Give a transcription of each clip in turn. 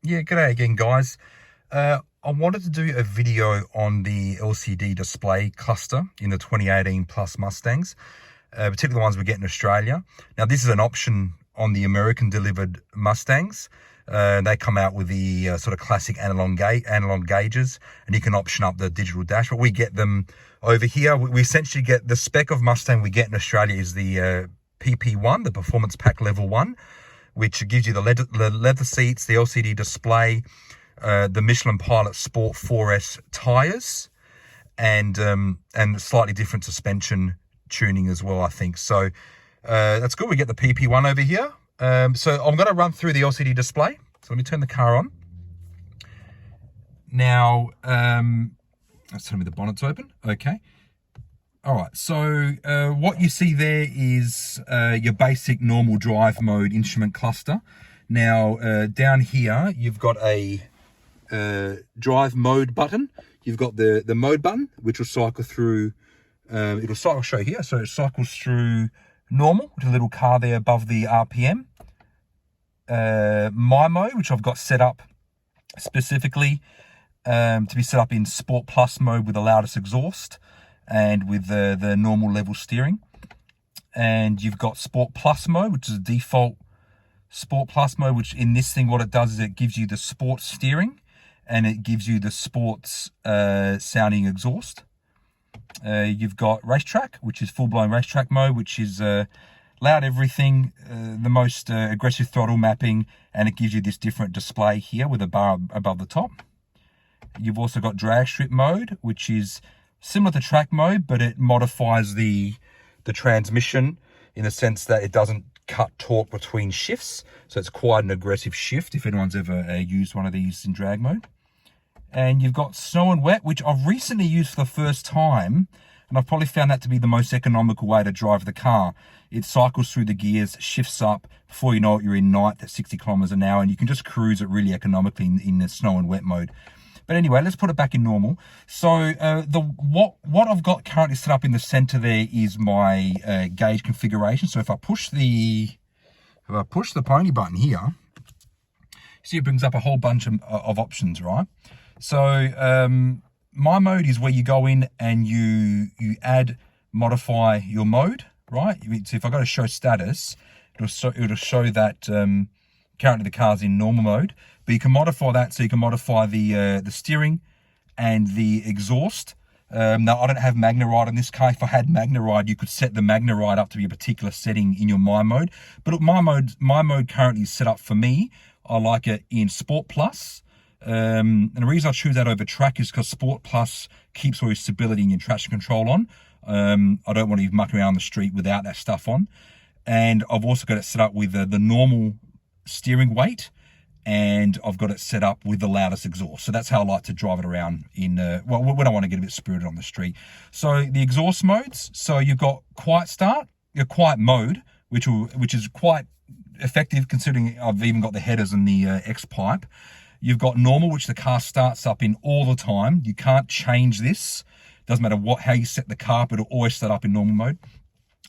Yeah, g'day again, guys. I wanted to do a video on the LCD display cluster in the 2018 Plus Mustangs, particularly the ones we get in Australia. Now, this is an option on the American delivered Mustangs. They come out with the sort of classic analog gauges, and you can option up the digital dash, but we get them over here. We essentially get the spec of Mustang we get in Australia is the PP1, the Performance Pack Level 1, which gives you the leather seats, the LCD display, the Michelin Pilot Sport 4S tyres, and slightly different suspension tuning as well, I think. So that's good. We get the PP1 over here. So I'm going to run through the LCD display. So let me turn the car on. Now, let's tell me the bonnet's open. Okay. All right, so what you see there is your basic normal drive mode instrument cluster. Now, down here, you've got a drive mode button. You've got the mode button, which will cycle through, I'll show you here. So it cycles through normal, with a little car there above the RPM. My mode, which I've got set up specifically to be set up in Sport Plus mode with the loudest exhaust, and with the normal level steering. And you've got Sport Plus mode, which is a default Sport Plus mode, which in this thing, what it does is it gives you the sport steering and it gives you the sports sounding exhaust. You've got Racetrack, which is full-blown racetrack mode, which is loud everything, the most aggressive throttle mapping, and it gives you this different display here with a bar above the top. You've also got drag strip mode, which is similar to track mode, but it modifies the transmission in the sense that it doesn't cut torque between shifts. So it's quite an aggressive shift if anyone's ever used one of these in drag mode. And you've got snow and wet, which I've recently used for the first time. And I've probably found that to be the most economical way to drive the car. It cycles through the gears, shifts up. Before you know it, you're in ninth at 60 kilometers an hour, and you can just cruise it really economically in the snow and wet mode. But anyway, let's put it back in normal. So what I've got currently set up in the center there is my gauge configuration. So if I push the pony button here, see it brings up a whole bunch of options, right? So my mode is where you go in and you modify your mode, right? So if I go to show status, it'll show that currently the car's in normal mode, but you can modify that. So you can modify the steering and the exhaust. Now I don't have Magna Ride on this car. If I had Magna Ride, you could set the Magna Ride up to be a particular setting in your my mode. But look, my mode currently is set up for me. I like it in Sport Plus. And the reason I choose that over track is because Sport Plus keeps all your stability and your traction control on. I don't want to be mucking around the street without that stuff on. And I've also got it set up with the normal steering weight, and I've got it set up with the loudest exhaust. So that's how I like to drive it around in, well, when I want to get a bit spirited on the street. So the exhaust modes, so you've got quiet start, your quiet mode, which is quite effective considering I've even got the headers and the X pipe. You've got normal, which the car starts up in all the time. You can't change this. Doesn't matter how you set the car, but it'll always start up in normal mode.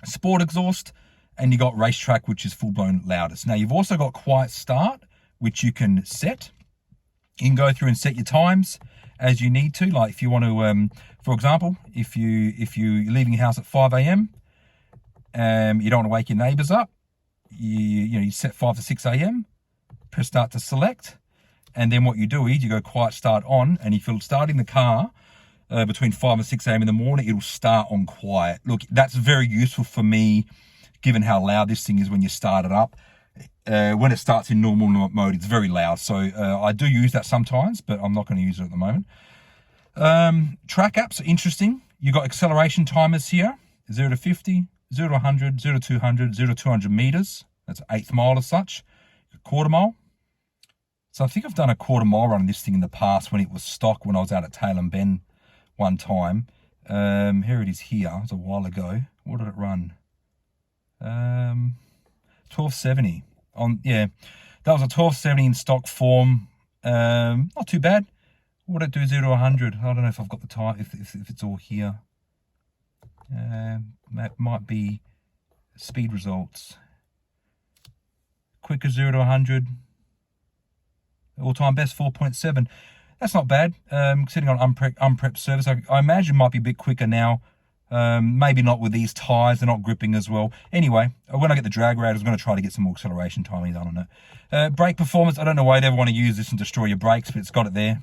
Sport exhaust, and you got racetrack, which is full-blown loudest. Now you've also got quiet start, which you can set. You can go through and set your times as you need to. Like if you want to, for example, if you're leaving your house at 5 a.m, you don't want to wake your neighbors up. You set 5 to 6 a.m, press start to select. And then what you do is you go quiet start on, and if you're starting the car between 5 and 6 a.m. in the morning, it'll start on quiet. Look, that's very useful for me, given how loud this thing is when you start it up. When it starts in normal mode, it's very loud. So I do use that sometimes, but I'm not going to use it at the moment. Track apps are interesting. You've got acceleration timers here, 0 to 50, 0 to 100, 0 to 200, 0 to 200 meters. That's an eighth mile as such. Quarter mile. So I think I've done a quarter mile run on this thing in the past when it was stock, when I was out at Tailem Bend one time. Here it is here. It was a while ago. What did it run? 1270. Yeah, that was a 1270 in stock form. Not too bad. What would it do 0 to 100? I don't know if I've got the time, if it's all here. That might be speed results. Quicker 0 to 100. All-time best, 4.7. That's not bad. Sitting on unprepped surface, I imagine it might be a bit quicker now. Maybe not with these tires, they're not gripping as well. Anyway, when I get the drag rate, I was going to try to get some more acceleration timing done on it. Brake performance, I don't know why they ever want to use this and destroy your brakes, but it's got it there.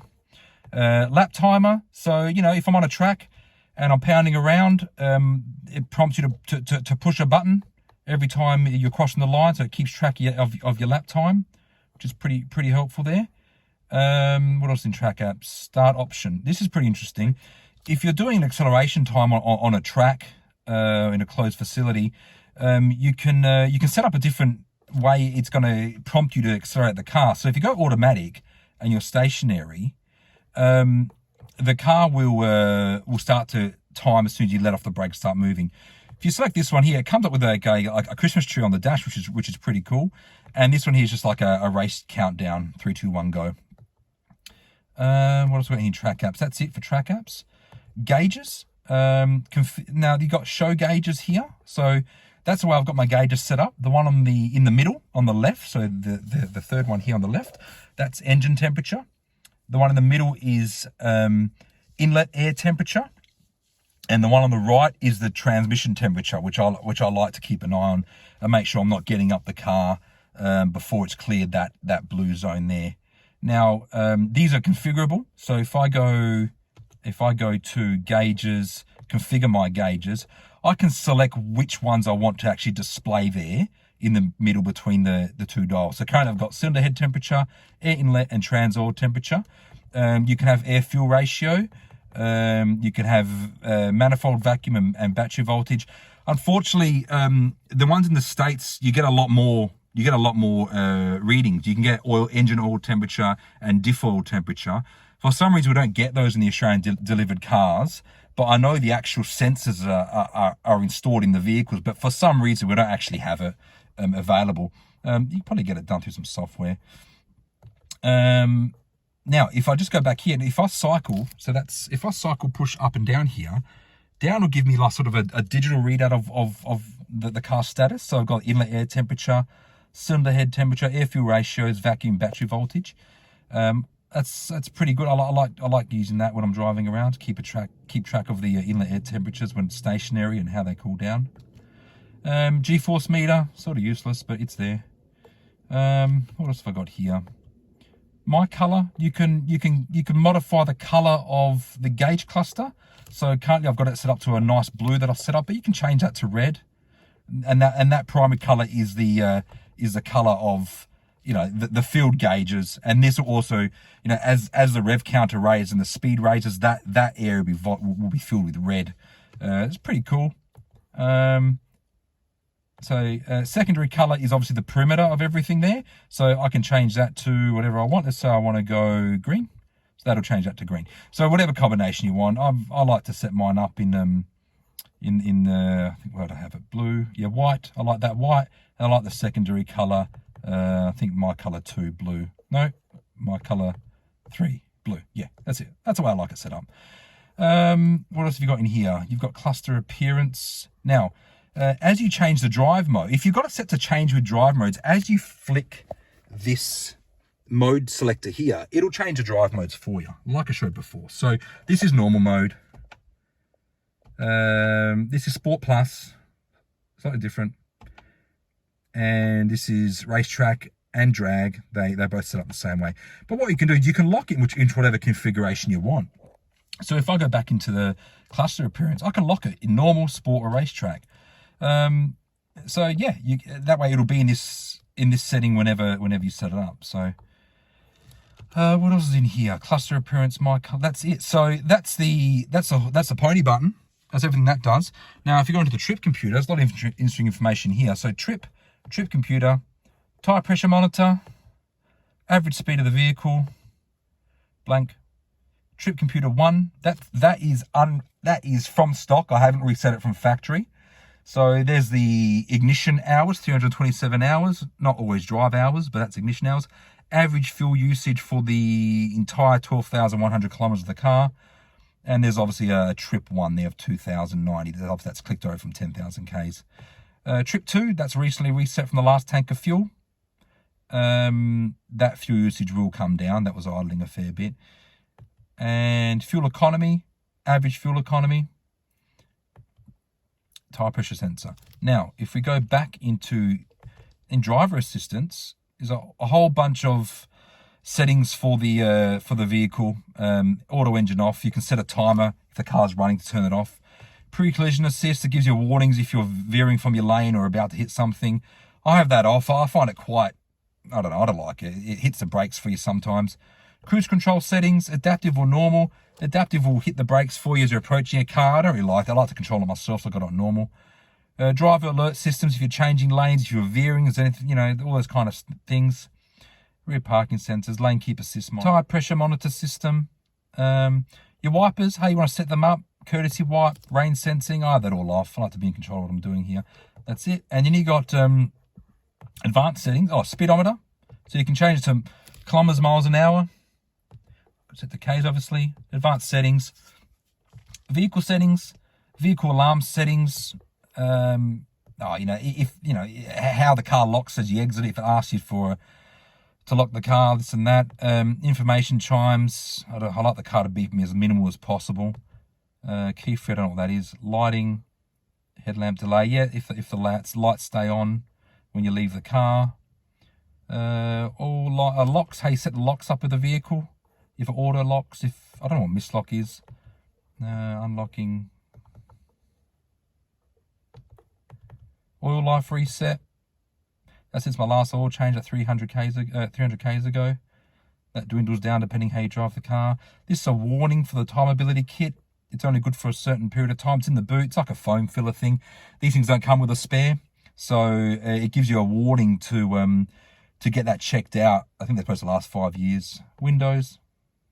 Lap timer, so, you know, if I'm on a track and I'm pounding around, it prompts you to push a button every time you're crossing the line, so it keeps track of your lap time, which is pretty helpful there. What else in track apps? Start option. This is pretty interesting. If you're doing an acceleration time on a track in a closed facility, you can set up a different way it's going to prompt you to accelerate the car. So if you go automatic and you're stationary, the car will start to time as soon as you let off the brake, start moving. If you select this one here, it comes up with a Christmas tree on the dash, which is pretty cool. And this one here is just like a race countdown, 3, 2, 1, go. What else we got in track apps? That's it for track apps. Gauges. Now you've got show gauges here. So that's the way I've got my gauges set up. The one in the middle on the left, so the third one here on the left, that's engine temperature. The one in the middle is inlet air temperature. And the one on the right is the transmission temperature, which I like to keep an eye on and make sure I'm not getting up the car before it's cleared that blue zone there. Now, these are configurable. So if I go to gauges, configure my gauges, I can select which ones I want to actually display there in the middle between the two dials. So currently I've got cylinder head temperature, air inlet and trans oil temperature. You can have air fuel ratio. You can have manifold vacuum and battery voltage. Unfortunately, the ones in the States, you get a lot more readings. You can get engine oil temperature and diff oil temperature. For some reason, we don't get those in the Australian delivered cars, but I know the actual sensors are installed in the vehicles, but for some reason, we don't actually have it available. You can probably get it done through some software. Now, if I just go back here, and if I cycle, if I cycle push up and down here, down will give me like sort of a digital readout of the car status. So I've got inlet air temperature, cylinder head temperature, air fuel ratios, vacuum battery voltage. That's pretty good. I like using that when I'm driving around to keep track of the inlet air temperatures when it's stationary and how they cool down. G-force meter, sort of useless, but it's there. What else have I got here? My color, you can modify the color of the gauge cluster. So currently I've got it set up to a nice blue that I've set up, but you can change that to red. And that primary color is the color of, you know, the field gauges. And this will also, you know, as the rev counter raises and the speed raises, that area will be filled with red. It's pretty cool. Secondary color is obviously the perimeter of everything there. So I can change that to whatever I want. Let's say I want to go green. So that'll change that to green. So whatever combination you want. I like to set mine up in I think where do I have it? Blue. Yeah, white. I like that white. And I like the secondary color. I think my color 2, blue. No, my color 3, blue. Yeah, that's it. That's the way I like it set up. What else have you got in here? You've got cluster appearance. Now, as you change the drive mode, if you've got it set to change with drive modes, as you flick this mode selector here, it'll change the drive modes for you, like I showed before. So this is normal mode. This is Sport Plus, slightly different. And this is racetrack and drag. They both set up the same way. But what you can do is you can lock it into whatever configuration you want. So if I go back into the cluster appearance, I can lock it in normal, sport, or racetrack. So yeah, that way it'll be in this setting whenever you set it up. So what else is in here? Cluster appearance, that's it. So that's the pony button. That's everything that does. Now, if you go into the trip computer, there's a lot of interesting information here. So trip computer, tire pressure monitor, average speed of the vehicle, blank. Trip computer 1, that is from stock. I haven't reset it from factory. So there's the ignition hours, 327 hours, not always drive hours, but that's ignition hours. Average fuel usage for the entire 12,100 kilometers of the car. And there's obviously a trip 1 there of 2,090. That's clicked over from 10,000 Ks. Trip 2, that's recently reset from the last tank of fuel. that fuel usage will come down. That was idling a fair bit. And fuel economy, average fuel economy, tire pressure sensor. Now, if we go back in driver assistance, there's a whole bunch of settings for the vehicle. Auto engine off. You can set a timer if the car's running to turn it off. Pre-collision assist, it gives you warnings if you're veering from your lane or about to hit something. I have that off. I find it quite, I don't know, I don't like it. It hits the brakes for you sometimes. Cruise control settings, adaptive or normal. Adaptive will hit the brakes for you as you're approaching a car. I don't really like that. I like to control it myself, so I got it on normal. Driver alert systems, if you're changing lanes, if you're veering, is anything, you know, all those kind of things. Rear parking sensors, lane keep assist, tire pressure monitor system. Your wipers, how you want to set them up. Courtesy wipe, rain sensing. I have that all off. I like to be in control of what I'm doing here. That's it. And then you got advanced settings. Oh, speedometer. So you can change it to kilometers, miles an hour. Set the Ks, obviously. Advanced settings. Vehicle settings. Vehicle alarm settings. You know, if you know how the car locks as you exit. If it asks you to lock the car, this and that. Information chimes. I like the car to beep me as minimal as possible. Key thread, I don't know what that is. Lighting, headlamp delay. Yeah, if the lights stay on when you leave the car. All locks. How you set the locks up with the vehicle. If it auto locks. If I don't know what mislock is. Unlocking. Oil life reset. That's since my last oil change at 300 k's ago. That dwindles down depending how you drive the car. This is a warning for the tire mobility kit. It's only good for a certain period of time. It's in the boot. It's like a foam filler thing. These things don't come with a spare. So it gives you a warning to get that checked out. I think they're supposed to last 5 years. Windows,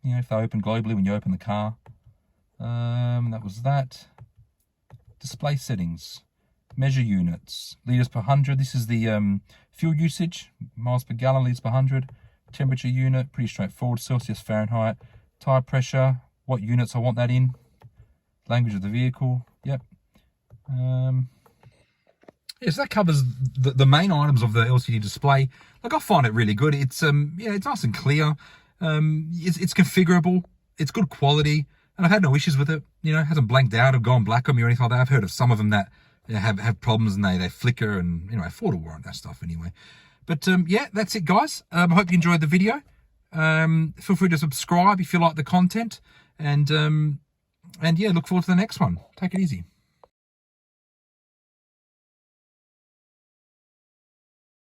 you know, if they open globally when you open the car. That was that. Display settings. Measure units. Liters per 100. This is the fuel usage. Miles per gallon, liters per 100. Temperature unit. Pretty straightforward. Celsius, Fahrenheit. Tire pressure. What units I want that in. Language of the vehicle. Yep. Yeah, so that covers the main items of the LCD display. Like, I find it really good. It's yeah, it's nice and clear. It's configurable. It's good quality, and I've had no issues with it. You know, it hasn't blanked out or gone black on me or anything like that. I've heard of some of them that have problems and they flicker, and you know, Ford will warrant that stuff anyway. But yeah, that's it, guys. I hope you enjoyed the video. Feel free to subscribe if you like the content, and yeah, look forward to the next one. Take it easy.